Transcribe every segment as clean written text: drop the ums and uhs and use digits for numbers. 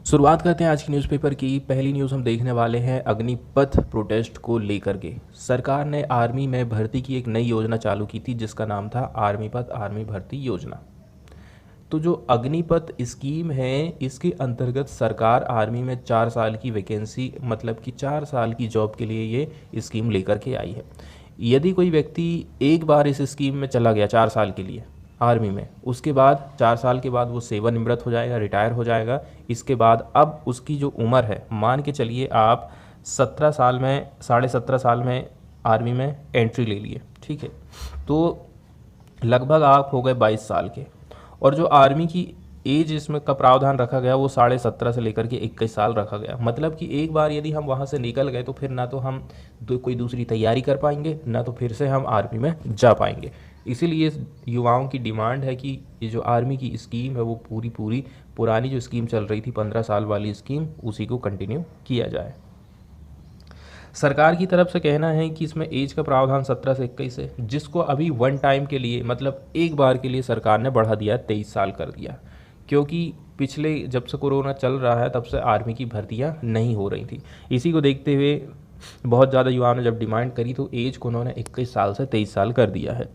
शुरुआत करते हैं आज की न्यूज़पेपर की। पहली न्यूज़ हम देखने वाले हैं अग्निपथ प्रोटेस्ट को लेकर के। सरकार ने आर्मी में भर्ती की एक नई योजना चालू की थी जिसका नाम था आर्मीपथ आर्मी भर्ती योजना। तो जो अग्निपथ स्कीम है इसके अंतर्गत सरकार आर्मी में 4 साल की वैकेंसी मतलब कि 4 साल की जॉब के लिए ये स्कीम लेकर के आई है। यदि कोई व्यक्ति एक बार इस स्कीम में चला गया 4 साल के लिए आर्मी में, उसके बाद 4 साल के बाद वो सेवानिवृत्त हो जाएगा, रिटायर हो जाएगा। इसके बाद अब उसकी जो उम्र है, मान के चलिए आप 17 साल में 17.5 साल में आर्मी में एंट्री ले लिए, ठीक है, तो लगभग आप हो गए 22 साल के। और जो आर्मी की एज इसमें का प्रावधान रखा गया वो 17.5 से लेकर के 21 साल रखा गया। मतलब कि एक बार यदि हम वहाँ से निकल गए तो फिर ना तो हम कोई दूसरी तैयारी कर पाएंगे, ना तो फिर से हम आर्मी में जा पाएंगे। इसीलिए युवाओं की डिमांड है कि ये जो आर्मी की स्कीम है वो पूरी पुरानी जो स्कीम चल रही थी 15 साल वाली स्कीम, उसी को कंटिन्यू किया जाए। सरकार की तरफ से कहना है कि इसमें एज का प्रावधान 17 से 21 है, जिसको अभी वन टाइम के लिए मतलब एक बार के लिए सरकार ने बढ़ा दिया, 23 साल कर दिया। क्योंकि पिछले जब से कोरोना चल रहा है तब से आर्मी की भर्तियां नहीं हो रही थी। इसी को देखते हुए बहुत ज़्यादा युवाओं ने जब डिमांड करी तो एज को उन्होंने 21 साल से 23 साल कर दिया है।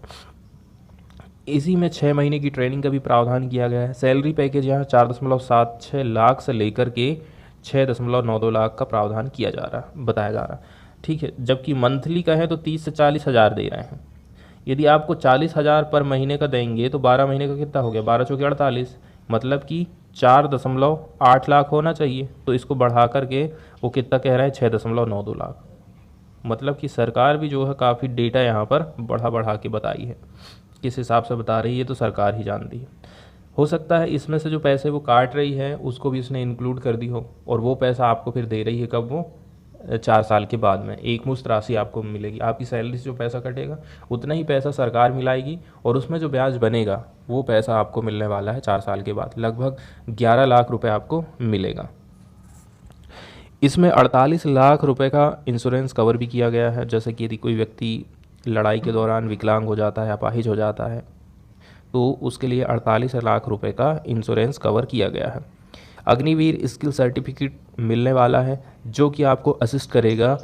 इसी में 6 महीने की ट्रेनिंग का भी प्रावधान किया गया है। सैलरी पैकेज यहाँ 4.76 लाख से लेकर के 6.92 लाख का प्रावधान किया जा रहा बताया जा रहा, ठीक है। जबकि मंथली का है तो 30 से 40 हज़ार दे रहे हैं। यदि आपको 40 हज़ार पर महीने का देंगे तो 12 महीने का कितना हो गया, 12 चौके 48, मतलब कि 4.8 लाख होना चाहिए। तो इसको बढ़ा करके वो कितना कह रहे हैं, 6.92 लाख। मतलब कि सरकार भी जो है काफ़ी डेटा यहाँ पर बढ़ा के बताई है। किस हिसाब से बता रही है तो सरकार ही जानती है। हो सकता है इसमें से जो पैसे वो काट रही है उसको भी इसने इंक्लूड कर दी हो, और वो पैसा आपको फिर दे रही है कब, वो 4 साल के बाद में एक मुश्त राशि आपको मिलेगी। आपकी सैलरी से जो पैसा कटेगा उतना ही पैसा सरकार मिलाएगी, और उसमें जो ब्याज बनेगा वो पैसा आपको मिलने वाला है 4 साल के बाद। लगभग 11 लाख रुपए आपको मिलेगा। इसमें 48 लाख रुपए का इंश्योरेंस कवर भी किया गया है। जैसे कि यदि कोई व्यक्ति लड़ाई के दौरान विकलांग हो जाता है, अपाहिज हो जाता है, तो उसके लिए 48 लाख रुपए का इंश्योरेंस कवर किया गया है। अग्निवीर स्किल सर्टिफिकेट मिलने वाला है जो कि आपको असिस्ट करेगा,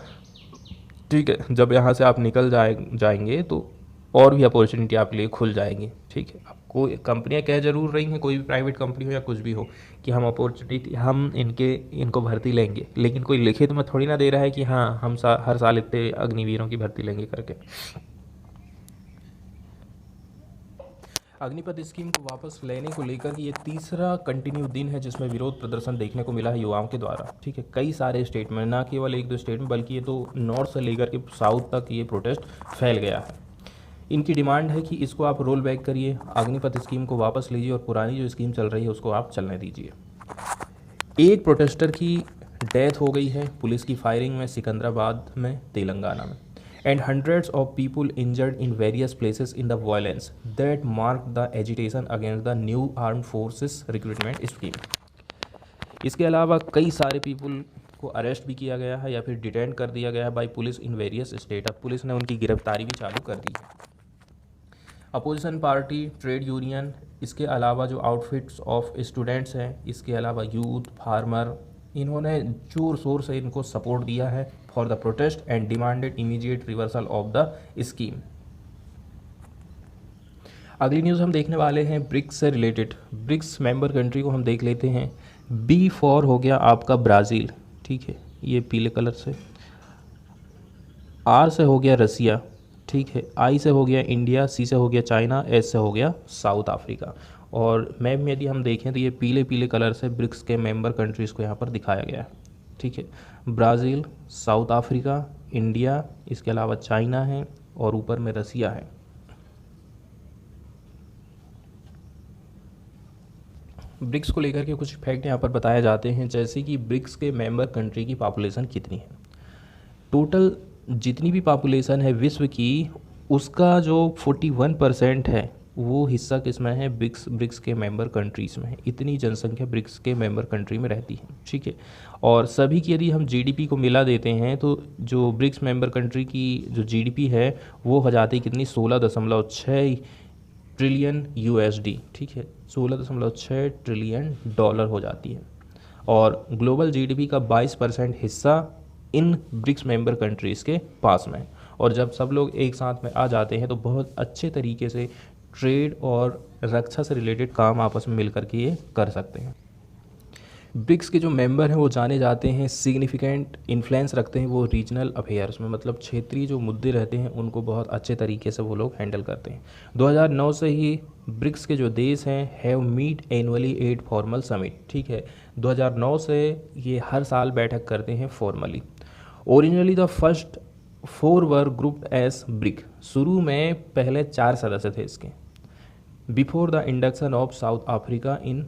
ठीक है। जब यहाँ से आप निकल जाएंगे तो और भी अपॉर्चुनिटी आपके लिए खुल जाएंगी, ठीक है। आपको कंपनियां कह जरूर रही हैं, कोई भी प्राइवेट कंपनी हो या कुछ भी हो, कि हम अपॉर्चुनिटी हम इनको भर्ती लेंगे, लेकिन कोई लिखित में थोड़ी ना दे रहा है कि हाँ हम हर साल इतने अग्निवीरों की भर्ती लेंगे करके। अग्निपथ स्कीम को वापस लेने को लेकर ये तीसरा कंटिन्यू दिन है जिसमें विरोध प्रदर्शन देखने को मिला है युवाओं के द्वारा, ठीक है। कई सारे स्टेट में, ना केवल एक दो स्टेट में, बल्कि ये तो नॉर्थ से लेकर के साउथ तक ये प्रोटेस्ट फैल गया है। इनकी डिमांड है कि इसको आप रोल बैक करिए, अग्निपथ स्कीम को वापस लीजिए और पुरानी जो स्कीम चल रही है उसको आप चलने दीजिए। एक प्रोटेस्टर की डेथ हो गई है पुलिस की फायरिंग में सिकंदराबाद में, तेलंगाना में, and hundreds of people injured in various places in the violence that marked the agitation against the new armed forces recruitment scheme। इसके अलावा कई सारे पीपल को अरेस्ट भी किया गया है या फिर डिटेन कर दिया गया है by police in various state. अब पुलिस ने उनकी गिरफ्तारी भी चालू कर दी है। अपोजिशन पार्टी, ट्रेड यूनियन, इसके अलावा जो आउटफिट्स ऑफ स्टूडेंट्स हैं, इसके अलावा यूथ, फार्मर, इन्होंने जोर शोर से इनको सपोर्ट दिया है for the protest and demanded immediate reversal of the scheme. अगली न्यूज़ हम देखने वाले हैं ब्रिक्स से रिलेटेड। ब्रिक्स मेंबर कंट्री को हम देख लेते हैं। बी फॉर हो गया आपका ब्राज़ील, ठीक है, ये पीले कलर से। आर से हो गया रसिया, ठीक है। आई से हो गया इंडिया, सी से हो गया चाइना, एस से हो गया साउथ अफ्रीका। और मैप में यदि हम देखें तो ये पीले पीले कलर से ब्रिक्स के मेंबर कंट्रीज़ को यहाँ पर दिखाया गया है, ठीक है। ब्राज़ील, साउथ अफ्रीका, इंडिया, इसके अलावा चाइना है और ऊपर में रसिया है। ब्रिक्स को लेकर के कुछ फैक्ट यहाँ पर बताए जाते हैं, जैसे कि ब्रिक्स के मेंबर कंट्री की पॉपुलेशन कितनी है। टोटल जितनी भी पॉपुलेशन है विश्व की, उसका जो 41% है वो हिस्सा किस में है, ब्रिक्स के मेंबर कंट्रीज़ में है। इतनी जनसंख्या ब्रिक्स के मेंबर कंट्री में रहती है, ठीक है। और सभी की यदि हम जीडीपी को मिला देते हैं तो जो ब्रिक्स मेंबर कंट्री की जो जीडीपी है वो हो जाती है कितनी, 16.6 ट्रिलियन यूएसडी, ठीक है, 16.6 ट्रिलियन डॉलर हो जाती है। और ग्लोबल जीडीपी का 22% हिस्सा इन ब्रिक्स मेंबर कंट्रीज़ के पास में है। और जब सब लोग एक साथ में आ जाते हैं तो बहुत अच्छे तरीके से ट्रेड और रक्षा से रिलेटेड काम आपस में मिल करके ये कर सकते हैं। ब्रिक्स के जो मेंबर हैं वो जाने जाते हैं, सिग्निफिकेंट इन्फ्लुएंस रखते हैं वो रीजनल अफेयर्स में, मतलब क्षेत्रीय जो मुद्दे रहते हैं उनको बहुत अच्छे तरीके से वो लोग हैंडल करते हैं। 2009 से ही ब्रिक्स के जो देश हैं have meet annually 8 formal summit, ठीक है। 2009 से ये हर साल बैठक करते हैं formally. Originally the first 4 were grouped as BRIC, शुरू में पहले 4 सदस्य थे इसके, before the induction of South Africa in,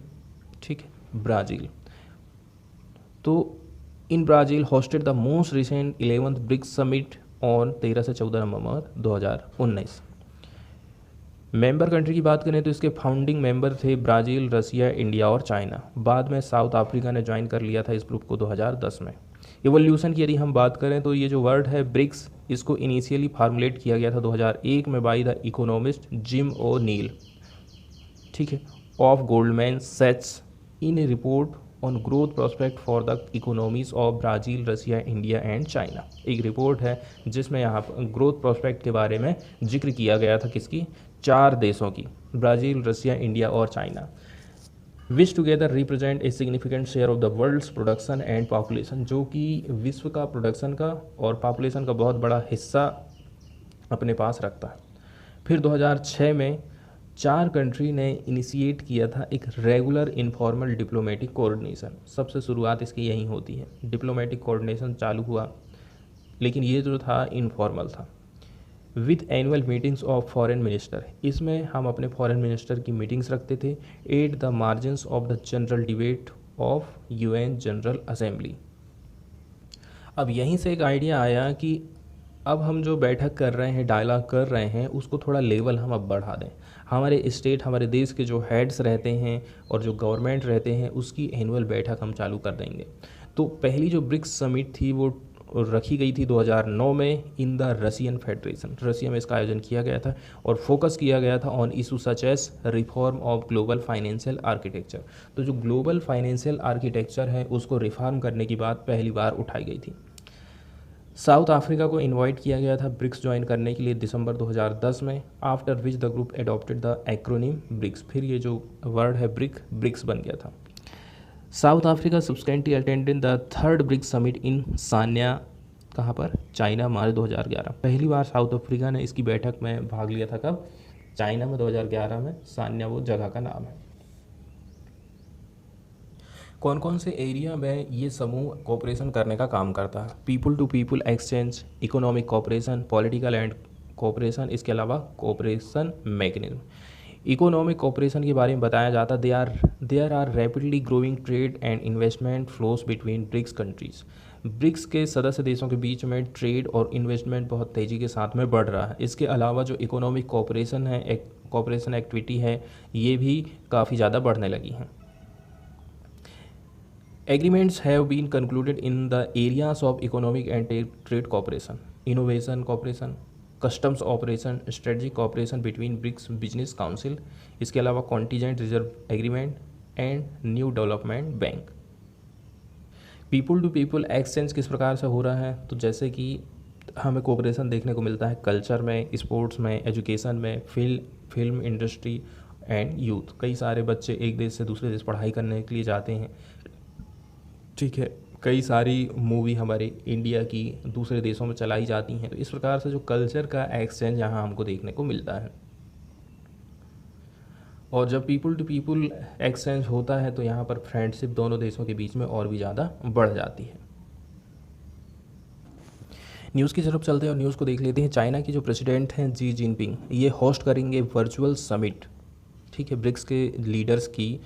ठीक है, ब्राज़ील। तो in Brazil hosted the most recent 11th BRICS summit on 13 से 14 नवंबर 2019। मेंबर कंट्री की बात करें तो इसके फाउंडिंग मेंबर थे ब्राज़ील, रसिया, इंडिया और चाइना। बाद में साउथ अफ्रीका ने ज्वाइन कर लिया था इस ग्रुप को 2010 में। इवोल्यूशन की यदि हम बात करें तो ये जो वर्ड है ब्रिक्स, इसको इनिशियली फार्मुलेट किया गया था 2001 में by the economist Jim O'Neill, ठीक है, of Goldman Sachs in a report on growth prospect for the economies of Brazil, Russia, India and China. एक रिपोर्ट है जिसमें यहाँ पर ग्रोथ प्रोस्पेक्ट के बारे में जिक्र किया गया था, किसकी, 4 देशों की, ब्राज़ील, रसिया, इंडिया और China, which together represent a significant share of the world's production and population, जो कि विश्व का प्रोडक्शन का और पॉपुलेशन का बहुत बड़ा हिस्सा अपने पास रखता है। फिर 2006 में 4 कंट्री ने इनिशिएट किया था एक रेगुलर इनफॉर्मल डिप्लोमेटिक कोऑर्डिनेशन। सबसे शुरुआत इसकी यहीं होती है, डिप्लोमेटिक कोऑर्डिनेशन चालू हुआ, लेकिन ये जो था इनफॉर्मल था, with annual meetings of foreign minister. इसमें हम अपने फॉरेन मिनिस्टर की मीटिंग्स रखते थे at the margins of the general debate of UN general assembly. अब यहीं से एक आइडिया आया कि अब हम जो बैठक कर रहे हैं, डायलॉग कर रहे हैं, उसको थोड़ा लेवल हम अब बढ़ा दें। हमारे स्टेट, हमारे देश के जो हेड्स रहते हैं और जो गवर्नमेंट रहते हैं उसकी एनुअल बैठक हम चालू कर देंगे। तो पहली जो ब्रिक्स समिट थी वो रखी गई थी 2009 में in the Russian federation, Russia में इसका आयोजन किया गया था और फोकस किया गया था on issue such as reform of global financial architecture. तो जो ग्लोबल फाइनेंशियल आर्किटेक्चर है उसको रिफॉर्म करने की बात पहली बार उठाई गई थी। साउथ अफ्रीका को इनवाइट किया गया था ब्रिक्स ज्वाइन करने के लिए दिसंबर 2010 में, after which the group adopted the acronym BRICS. फिर ये जो वर्ड है ब्रिक्स बन गया था। South Africa substantially attended the 3rd BRICS summit in Sanya, कहाँ पर, चाइना, मार्च 2011। पहली बार साउथ अफ्रीका ने इसकी बैठक में भाग लिया था, कब, चाइना में 2011 में, सान्या वो जगह का नाम है। कौन कौन से एरिया में ये समूह कोऑपरेशन करने का काम करता है, people to people exchange, economic cooperation, political and cooperation, इसके अलावा कोऑपरेशन मैकेनिज्म। इकोनॉमिक कोऑपरेशन के बारे में बताया जाता, there are rapidly growing trade and investment flows between BRICS countries. BRICS के सदस्य देशों के बीच में ट्रेड और इन्वेस्टमेंट बहुत तेज़ी के साथ में बढ़ रहा है। इसके अलावा जो इकोनॉमिक कोऑपरेशन है, कोऑपरेशन एक्टिविटी है, ये भी काफ़ी ज़्यादा बढ़ने लगी हैं। Agreements have been concluded in the areas of economic and trade cooperation, innovation cooperation, customs operation, strategic cooperation between BRICS Business Council, इसके अलावा contingent reserve agreement and new development bank। People to people exchange किस प्रकार से हो रहा है, तो जैसे कि हमें कोऑपरेशन देखने को मिलता है कल्चर में, स्पोर्ट्स में, एजुकेशन में, फिल्म इंडस्ट्री एंड यूथ। कई सारे बच्चे एक देश से दूसरे देश पढ़ाई करने के लिए जाते हैं, ठीक है, कई सारी मूवी हमारे इंडिया की दूसरे देशों में चलाई जाती हैं। तो इस प्रकार से जो कल्चर का एक्सचेंज यहाँ हमको देखने को मिलता है। और जब पीपल टू पीपल एक्सचेंज होता है तो यहाँ पर फ्रेंडशिप दोनों देशों के बीच में और भी ज़्यादा बढ़ जाती है। न्यूज़ की तरफ चलते हैं और न्यूज़ को देख लेते हैं। चाइना की जो प्रेसिडेंट हैं जी जिनपिंग, ये होस्ट करेंगे वर्चुअल समिट, ठीक है, ब्रिक्स के लीडर्स की,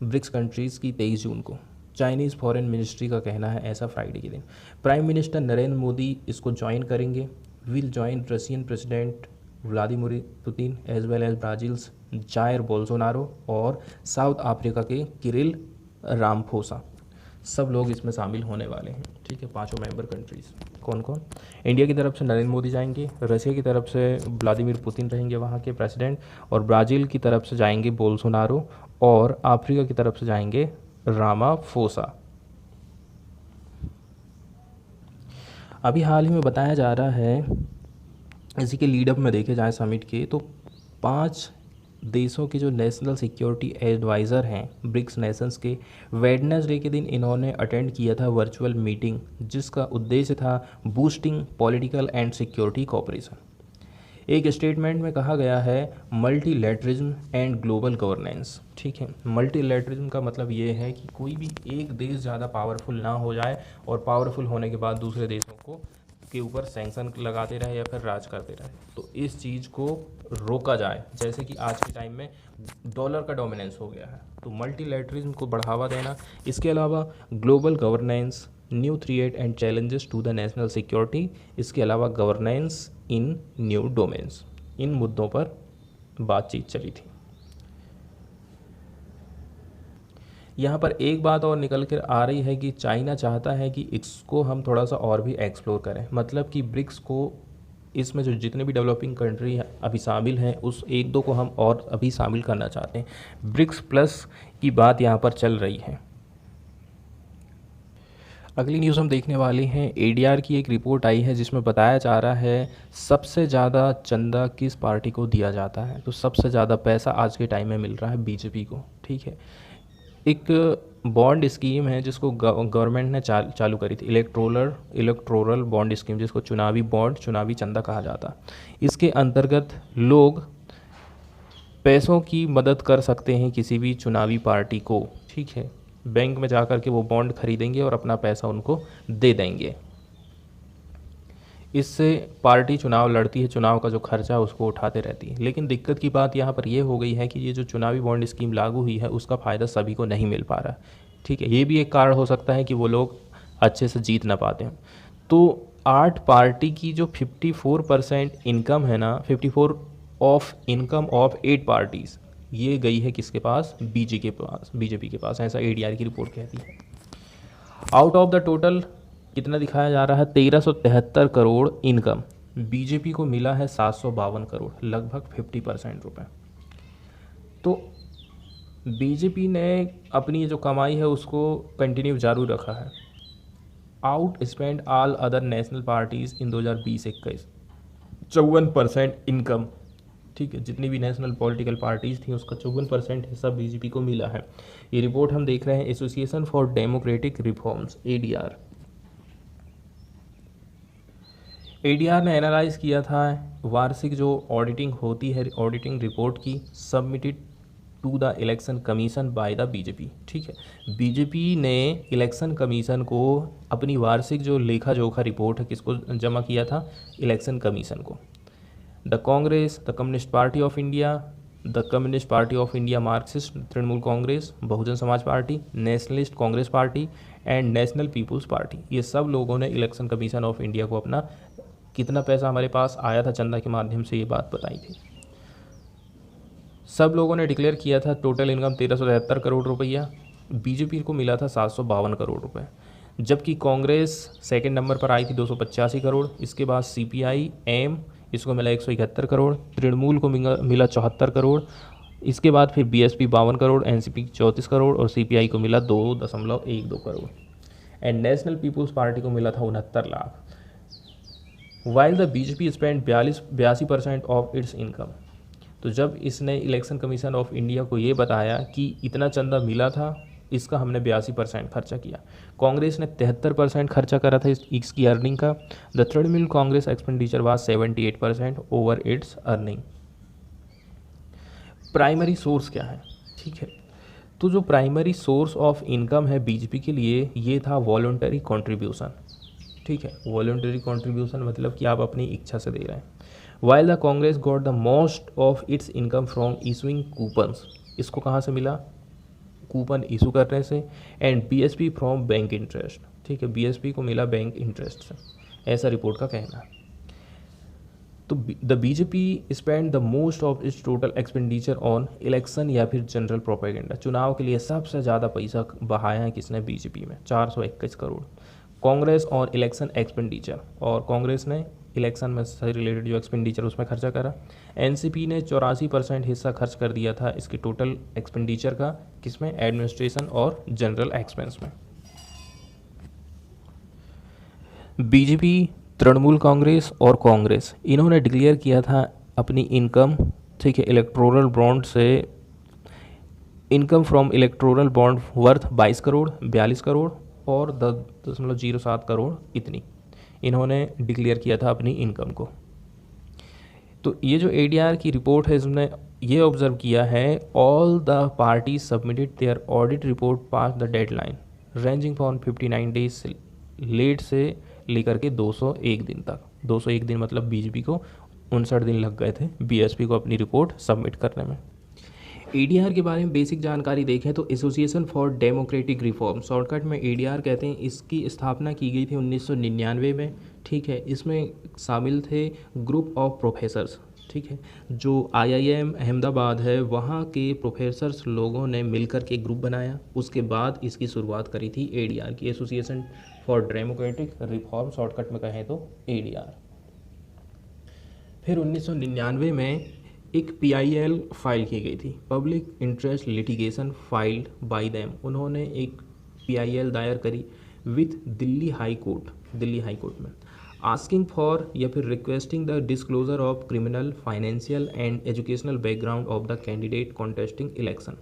ब्रिक्स कंट्रीज़ की 23 जून को। चाइनीज़ फॉरेन मिनिस्ट्री का कहना है ऐसा फ्राइडे के दिन। प्राइम मिनिस्टर नरेंद्र मोदी इसको ज्वाइन करेंगे, will join Russian President Vladimir Putin as well as Brazil's Jair Bolsonaro और साउथ अफ्रीका के किरिल रामफोसा। सब लोग इसमें शामिल होने वाले हैं, ठीक है, 5 मेंबर कंट्रीज़। कौन कौन, इंडिया की तरफ से नरेंद्र मोदी जाएंगे, रशिया की तरफ से व्लादिमीर पुतिन रहेंगे वहाँ के प्रेसिडेंट, और ब्राज़ील की तरफ से जाएंगे बोल्सोनारो, और अफ्रीका की तरफ से जाएंगे रामाफोसा। अभी हाल ही में बताया जा रहा है, इसी के लीड अप में देखे जाए समिट के, तो 5 देशों के जो नेशनल सिक्योरिटी एडवाइज़र हैं ब्रिक्स नेशंस के, वेडनेसडे के दिन इन्होंने अटेंड किया था वर्चुअल मीटिंग, जिसका उद्देश्य था boosting political and security cooperation. एक स्टेटमेंट में कहा गया है मल्टीलैटरिज्म एंड ग्लोबल गवर्नेंस। ठीक है, मल्टीलैटरिज्म का मतलब ये है कि कोई भी एक देश ज़्यादा पावरफुल ना हो जाए और पावरफुल होने के बाद दूसरे देशों को के ऊपर सैंक्शन लगाते रहे या फिर राज करते रहे, तो इस चीज़ को रोका जाए। जैसे कि आज के टाइम में डॉलर का डोमिनेंस हो गया है, तो मल्टीलैटरिज्म को बढ़ावा देना। इसके अलावा global governance, new threat and challenges to the national security, इसके अलावा गवर्नेंस इन न्यू डोमेन्स, इन मुद्दों पर बातचीत चली थी। यहाँ पर एक बात और निकल कर आ रही है कि चाइना चाहता है कि इसको हम थोड़ा सा और भी एक्सप्लोर करें, मतलब कि ब्रिक्स को, इसमें जो जितने भी डेवलपिंग कंट्री अभी शामिल हैं उस एक दो को हम और अभी शामिल करना चाहते हैं। ब्रिक्स प्लस की बात यहाँ पर चल रही है। अगली न्यूज़ हम देखने वाले हैं, एडीआर की एक रिपोर्ट आई है जिसमें बताया जा रहा है सबसे ज़्यादा चंदा किस पार्टी को दिया जाता है। तो सबसे ज़्यादा पैसा आज के टाइम में मिल रहा है बीजेपी को। ठीक है, एक बॉन्ड स्कीम है जिसको गवर्नमेंट ने चालू करी थी, इलेक्टोरल बॉन्ड स्कीम, जिसको चुनावी बॉन्ड, चुनावी चंदा कहा जाता। इसके अंतर्गत लोग पैसों की मदद कर सकते हैं किसी भी चुनावी पार्टी को। ठीक है, बैंक में जाकर के वो बॉन्ड खरीदेंगे और अपना पैसा उनको दे देंगे। इससे पार्टी चुनाव लड़ती है, चुनाव का जो खर्चा है उसको उठाते रहती है। लेकिन दिक्कत की बात यहाँ पर यह हो गई है कि ये जो चुनावी बॉन्ड स्कीम लागू हुई है उसका फ़ायदा सभी को नहीं मिल पा रहा। ठीक है, ये भी एक कारण हो सकता है कि वो लोग अच्छे से जीत ना पाते हैं। तो 8 पार्टी की जो 54% इनकम है ना, 54 ऑफ इनकम ऑफ 8 पार्टीज़, ये गई है किसके पास? बीजेपी के पास, ऐसा एडीआर की रिपोर्ट कहती है। आउट ऑफ द टोटल कितना दिखाया जा रहा है? 1373 करोड़ इनकम, बीजेपी को मिला है 752 करोड़, लगभग 50% रुपए। तो बीजेपी ने अपनी जो कमाई है उसको कंटिन्यू जारी रखा है। Outspend all other national parties in 2020-21, 54% income. ठीक है, जितनी भी नेशनल पॉलिटिकल पार्टीज़ थी उसका 54% हिस्सा बीजेपी को मिला है। ये रिपोर्ट हम देख रहे हैं association for democratic reforms, ADR. ADR ने एनालाइज किया था वार्षिक जो ऑडिटिंग होती है, ऑडिटिंग रिपोर्ट की, submitted to the election commission by the BJP. ठीक है, बीजेपी ने इलेक्शन कमीशन को अपनी वार्षिक जो लेखा जोखा रिपोर्ट है किसको जमा किया था? इलेक्शन कमीशन को। The Congress, the Communist Party of India, the Communist Party of India, Marxist, Trinamool Congress, Bahujan Samaj Party, Nationalist Congress Party and national people's Party, ये सब लोगों ने इलेक्शन कमीशन ऑफ इंडिया को अपना कितना पैसा हमारे पास आया था चंदा के माध्यम से ये बात बताई थी। सब लोगों ने डिक्लेयर किया था टोटल इनकम 1373 करोड़ रुपया, बीजेपी को मिला था 752 करोड़ रुपए, जबकि कांग्रेस सेकंड नंबर पर आई थी 285 करोड़। इसके बाद सीपीआई एम, इसको मिला 171 करोड़, तृणमूल को मिला 74 करोड़, इसके बाद फिर बीएसपी 52 करोड़, एनसीपी 34 करोड़ और सीपीआई को मिला 2.12 crore and national people's party को मिला था 69 lakh. While the BJP spend 82% of its income. तो जब इसने इलेक्शन कमीशन ऑफ इंडिया को ये बताया कि इतना चंदा मिला था, इसका हमने 82% खर्चा किया। कांग्रेस ने 73% खर्चा करा था इसकी अर्निंग का। The Trinamool Congress expenditure was 78% over it's earning. Primary source क्या है? ठीक है, तो जो प्राइमरी सोर्स ऑफ इनकम है बीजेपी के लिए, ये था वॉलंटरी कॉन्ट्रीब्यूशन। ठीक है, वॉलंटरी कॉन्ट्रीब्यूशन मतलब कि आप अपनी इच्छा से दे रहे हैं। While the Congress got the most of its income from issuing coupons, इसको कहाँ से मिला? कूपन इशू करने से। And BSP from bank interest. ठीक है, बीएसपी को मिला बैंक इंटरेस्ट से, ऐसा रिपोर्ट का कहना है। तो the BJP spend the most of its total expenditure on election या फिर जनरल प्रोपेगेंडा, चुनाव के लिए सबसे ज़्यादा पैसा बहाया है किसने? बीजेपी में, 421 करोड़। कांग्रेस और इलेक्शन एक्सपेंडिचर, और कांग्रेस ने इलेक्शन में से रिलेटेड जो एक्सपेंडिचर उसमें खर्चा करा। एनसीपी ने 84% हिस्सा खर्च कर दिया था इसके टोटल एक्सपेंडिचर का, किसमें? एडमिनिस्ट्रेशन और जनरल एक्सपेंस में। बीजेपी, तृणमूल कांग्रेस और कांग्रेस इन्होंने डिक्लेयर किया था अपनी इनकम, ठीक है, इलेक्टोरल बॉन्ड से, income from electoral bond worth 22 crore, 42 crore और 10.07 करोड़, इतनी इन्होंने डिक्लेयर किया था अपनी इनकम को। तो ये जो एडीआर की रिपोर्ट है इसने ये ऑब्जर्व किया है, all the party submitted their audit report pass the deadline ranging from 59 days late से लेकर के 201 दिन तक। 201 दिन मतलब बीजेपी को 59 दिन लग गए थे बीएसपी को अपनी रिपोर्ट सबमिट करने में। एडीआर के बारे में बेसिक जानकारी देखें तो association for democratic reform, shortcut में एडीआर कहते हैं, इसकी स्थापना की गई थी 1999 में, ठीक है। इसमें शामिल थे ग्रुप ऑफ प्रोफेसर्स, ठीक है, जो आईआईएम अहमदाबाद है वहाँ के प्रोफेसर्स लोगों ने मिलकर के ग्रुप बनाया, उसके बाद इसकी शुरुआत करी थी एडीआर की, association for democratic reform, shortcut में कहें तो एडीआर। फिर 1999 में एक पीआईएल फाइल की गई थी, public interest litigation filed by them, उन्होंने एक पीआईएल दायर करी विथ दिल्ली हाई कोर्ट में, आस्किंग फॉर या फिर requesting the disclosure of criminal, financial and educational background of the candidate contesting election.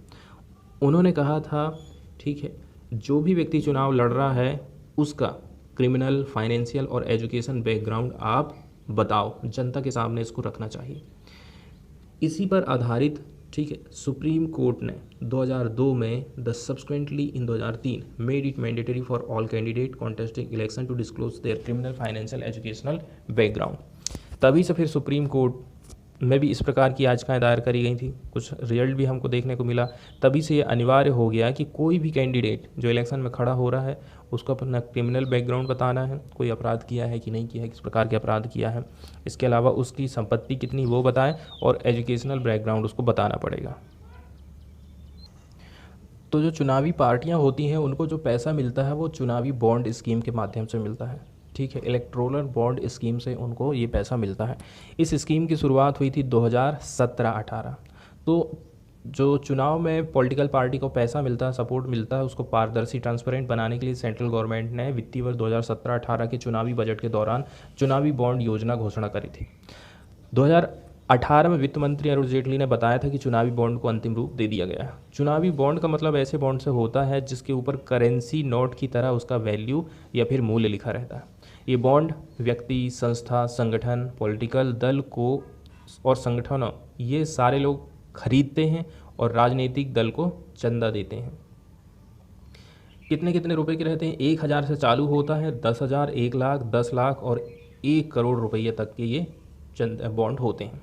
उन्होंने कहा था, ठीक है, जो भी व्यक्ति चुनाव लड़ रहा है उसका क्रिमिनल, फाइनेंशियल और एजुकेशन बैकग्राउंड आप बताओ, जनता के सामने इसको रखना चाहिए। इसी पर आधारित, ठीक है, सुप्रीम कोर्ट ने 2002 में the subsequently in 2003 made it mandatory for all candidate contesting election to disclose their criminal, financial, educational background. तभी से फिर सुप्रीम कोर्ट में भी इस प्रकार की याचिकाएं दायर करी गई थी, कुछ रिजल्ट भी हमको देखने को मिला। तभी से ये अनिवार्य हो गया कि कोई भी कैंडिडेट जो इलेक्शन में खड़ा हो रहा है उसको अपना क्रिमिनल बैकग्राउंड बताना है, कोई अपराध किया है कि नहीं किया है, किस प्रकार के अपराध किया है, इसके अलावा उसकी संपत्ति कितनी वो बताए, और एजुकेशनल बैकग्राउंड उसको बताना पड़ेगा। तो जो चुनावी पार्टियां होती हैं उनको जो पैसा मिलता है वो चुनावी बॉन्ड स्कीम के माध्यम से मिलता है, ठीक है, इलेक्टोरल बॉन्ड स्कीम से उनको ये पैसा मिलता है। इस स्कीम की शुरुआत हुई थी 2017-18। तो जो चुनाव में पॉलिटिकल पार्टी को पैसा मिलता है, सपोर्ट मिलता है, उसको पारदर्शी, ट्रांसपेरेंट बनाने के लिए सेंट्रल गवर्नमेंट ने वित्तीय वर्ष 2017-18 के चुनावी बजट के दौरान चुनावी बॉन्ड योजना घोषणा करी थी। 2018 में वित्त मंत्री अरुण जेटली ने बताया था कि चुनावी बॉन्ड को अंतिम रूप दे दिया गया है। चुनावी बॉन्ड का मतलब ऐसे बॉन्ड से होता है जिसके ऊपर करेंसी नोट की तरह उसका वैल्यू या फिर मूल्य लिखा रहता है। ये बॉन्ड व्यक्ति, संस्था, संगठन, पॉलिटिकल दल को और संगठनों, ये सारे लोग खरीदते हैं और राजनीतिक दल को चंदा देते हैं। कितने कितने रुपए के रहते हैं? 1,000 से चालू होता है, 10,000, 1 लाख, 10 लाख और 1 करोड़ रुपये तक के ये बॉन्ड होते हैं।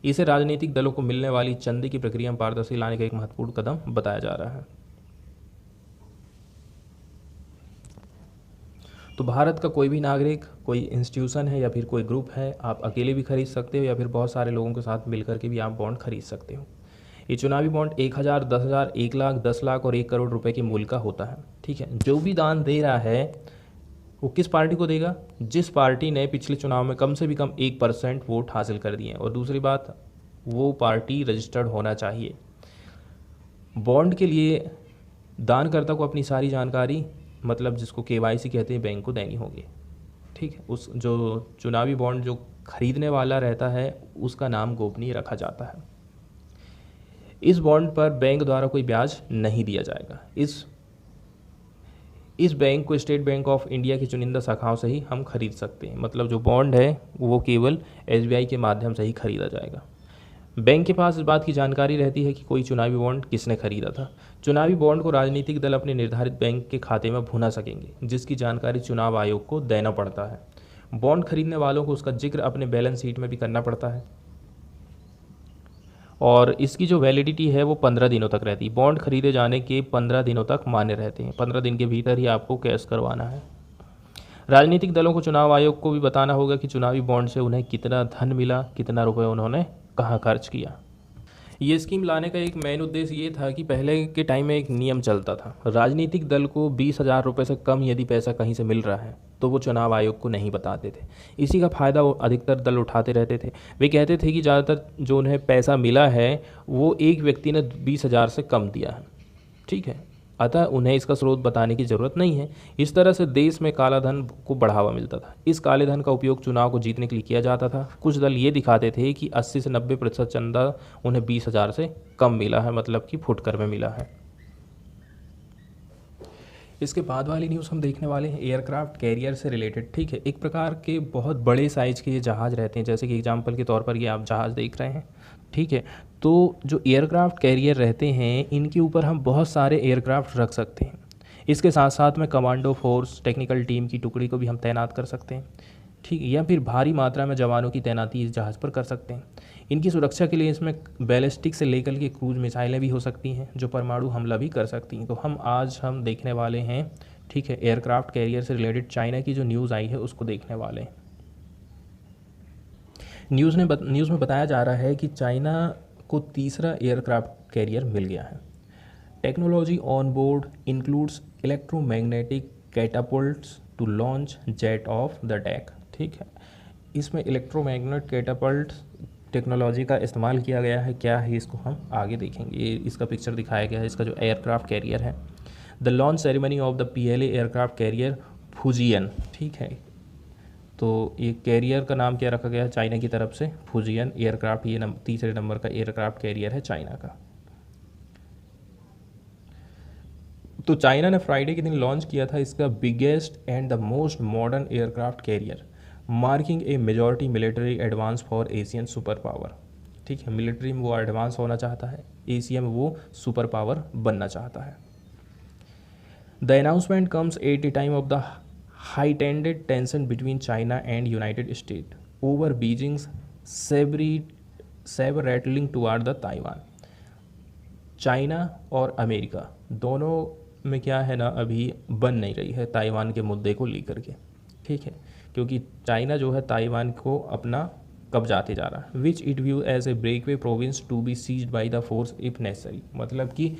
इसे राजनीतिक दलों को मिलने वाली चंदे की प्रक्रिया में पारदर्शी लाने का एक महत्वपूर्ण कदम बताया जा रहा है। तो भारत का कोई भी नागरिक, कोई इंस्टीट्यूशन है या फिर कोई ग्रुप है, आप अकेले भी खरीद सकते हो या फिर बहुत सारे लोगों के साथ मिलकर के भी आप बॉन्ड खरीद सकते हो। ये चुनावी बॉन्ड 1,000, 10,000, 1 लाख, 10 लाख और 1 करोड़ रुपए के मूल्य का होता है, ठीक है। जो भी दान दे रहा है वो किस पार्टी को देगा? जिस पार्टी ने पिछले चुनाव में कम से भी कम 1% वोट हासिल कर दिए, और दूसरी बात, वो पार्टी रजिस्टर्ड होना चाहिए। बॉन्ड के लिए दानकर्ता को अपनी सारी जानकारी, मतलब जिसको केवाईसी कहते हैं, बैंक को देनी होगी, ठीक है। उस जो चुनावी बॉन्ड जो खरीदने वाला रहता है उसका नाम गोपनीय रखा जाता है। इस बॉन्ड पर बैंक द्वारा कोई ब्याज नहीं दिया जाएगा। इस बैंक को स्टेट बैंक ऑफ इंडिया की चुनिंदा शाखाओं से ही हम खरीद सकते हैं, मतलब जो बॉन्ड है वो केवल एसबीआई के माध्यम से ही खरीदा जाएगा। बैंक के पास इस बात की जानकारी रहती है कि कोई चुनावी बॉन्ड किसने खरीदा था। चुनावी बॉन्ड को राजनीतिक दल अपने निर्धारित बैंक के खाते में भुना सकेंगे, जिसकी जानकारी चुनाव आयोग को देना पड़ता है। बॉन्ड खरीदने वालों को उसका जिक्र अपने बैलेंस शीट में भी करना पड़ता है, और इसकी जो वैलिडिटी है वो 15 दिनों तक रहती है। बॉन्ड खरीदे जाने के 15 दिनों तक मान्य रहते हैं। 15 दिन के भीतर ही आपको कैश करवाना है। राजनीतिक दलों को चुनाव आयोग को भी बताना होगा कि चुनावी बॉन्ड से उन्हें कितना धन मिला, कितना रुपए उन्होंने कहाँ खर्च किया। ये स्कीम लाने का एक मेन उद्देश्य ये था कि पहले के टाइम में एक नियम चलता था, राजनीतिक दल को 20,000 रुपये से कम यदि पैसा कहीं से मिल रहा है तो वो चुनाव आयोग को नहीं बताते थे। इसी का फ़ायदा वो अधिकतर दल उठाते रहते थे। वे कहते थे कि ज़्यादातर जो उन्हें पैसा मिला है वो एक व्यक्ति ने 20,000 से कम दिया है, ठीक है। अतः उन्हें इसका स्रोत बताने की जरूरत नहीं है। इस तरह से देश में काला धन को बढ़ावा मिलता था। इस काले धन का उपयोग चुनाव को जीतने के लिए किया जाता था। कुछ दल ये दिखाते थे कि 80 से 90% चंदा उन्हें 20,000 से कम मिला है, मतलब कि फुटकर में मिला है। इसके बाद वाली न्यूज़ हम देखने वाले हैं एयरक्राफ्ट कैरियर से रिलेटेड। ठीक है, एक प्रकार के बहुत बड़े साइज के ये जहाज़ रहते हैं, जैसे कि एग्जांपल के तौर पर ये आप जहाज़ देख रहे हैं। ठीक है, तो जो एयरक्राफ्ट कैरियर रहते हैं इनके ऊपर हम बहुत सारे एयरक्राफ्ट रख सकते हैं। इसके साथ साथ में कमांडो फोर्स, टेक्निकल टीम की टुकड़ी को भी हम तैनात कर सकते हैं। ठीक है, या फिर भारी मात्रा में जवानों की तैनाती इस जहाज़ पर कर सकते हैं। इनकी सुरक्षा के लिए इसमें बैलिस्टिक से लेकर के क्रूज मिसाइलें भी हो सकती हैं जो परमाणु हमला भी कर सकती हैं। तो हम देखने वाले हैं, ठीक है, एयरक्राफ्ट कैरियर से रिलेटेड चाइना की जो न्यूज़ आई है उसको देखने वाले हैं। न्यूज़ में बताया जा रहा है कि चाइना को तीसरा एयरक्राफ्ट कैरियर मिल गया है। Technology on board includes electromagnetic catapults to launch jet off the deck. ठीक है, इसमें इलेक्ट्रोमैग्नेट कैटापल्ट टेक्नोलॉजी का इस्तेमाल किया गया है। क्या है इसको हम आगे देखेंगे। ये इसका पिक्चर दिखाया गया है, इसका जो एयरक्राफ्ट कैरियर है। The launch ceremony of the PLA aircraft carrier Fujian. ठीक है, तो ये कैरियर का नाम क्या रखा गया है चाइना की तरफ से, फुजियन एयरक्राफ्ट। ये तीसरे नंबर का एयरक्राफ्ट कैरियर है चाइना का। तो चाइना ने फ्राइडे के दिन लॉन्च किया था इसका biggest and the most modern aircraft carrier, marking A majority military advance for Asian super power. ठीक है, मिलिट्री में वो एडवांस होना चाहता है, एशिया में वो सुपर पावर बनना चाहता है। The announcement comes at A time of the heightened tension between China and United States over Beijing's saber rattling toward the Taiwan। China और अमेरिका दोनों में क्या है ना, अभी बन नहीं रही है ताइवान के मुद्दे को लेकर के। ठीक है, क्योंकि चाइना जो है ताइवान को अपना कब्जाते जा रहा है, which it view as a breakaway province to be seized by the force if necessary. मतलब कि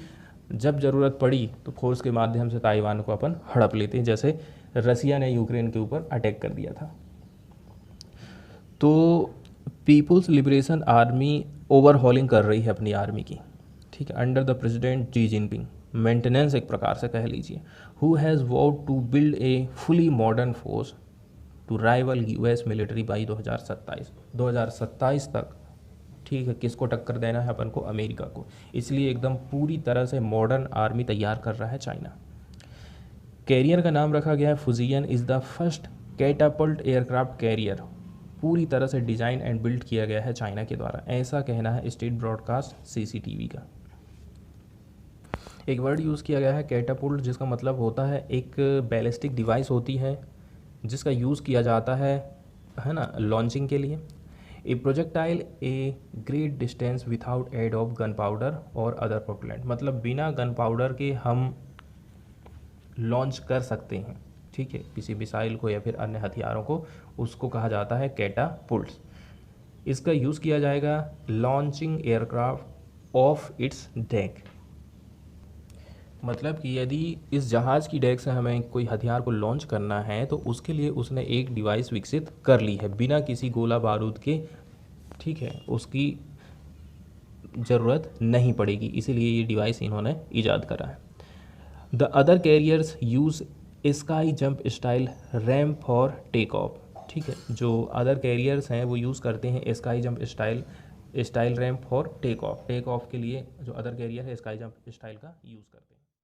जब ज़रूरत पड़ी तो फोर्स के माध्यम से ताइवान को अपन हड़प लेते हैं, जैसे रसिया ने यूक्रेन के ऊपर अटैक कर दिया था। तो पीपुल्स लिबरेशन आर्मी ओवरहॉलिंग कर रही है अपनी आर्मी की। ठीक है, under the president Xi Jinping, maintenance एक प्रकार से कह लीजिए, who has vowed to build a fully modern force to rival US military by 2027 तक। ठीक है, किसको टक्कर देना है अपन को, अमेरिका को। इसलिए एकदम पूरी तरह से मॉडर्न आर्मी तैयार कर रहा है चाइना। कैरियर का नाम रखा गया है Fujian, is the first catapult aircraft carrier, पूरी तरह से डिज़ाइन एंड बिल्ड किया गया है चाइना के द्वारा, ऐसा कहना है स्टेट ब्रॉडकास्ट CCTV का। एक वर्ड यूज़ किया गया है कैटापुल्ट, जिसका मतलब होता है एक बैलिस्टिक डिवाइस होती है जिसका यूज़ किया जाता है ना, लॉन्चिंग के लिए। A projectile a great distance without aid of gun powder और अदर प्रोपेलेंट, मतलब बिना गन पाउडर के हम लॉन्च कर सकते हैं। ठीक है, किसी मिसाइल को या फिर अन्य हथियारों को, उसको कहा जाता है कैटापुल्ट्स। इसका यूज़ किया जाएगा launching aircraft of its deck, मतलब कि यदि इस जहाज़ की डेक से हमें कोई हथियार को लॉन्च करना है तो उसके लिए उसने एक डिवाइस विकसित कर ली है बिना किसी गोला बारूद के। ठीक है, उसकी ज़रूरत नहीं पड़ेगी, इसीलिए ये डिवाइस इन्होंने ईजाद करा है। The other carriers use sky jump style ramp for take off. ठीक है, जो अदर कैरियर्स हैं वो यूज़ करते हैं sky jump style ramp for take off के लिए जो अदर कैरियर है स्काई जंप स्टाइल का यूज़ करते हैं।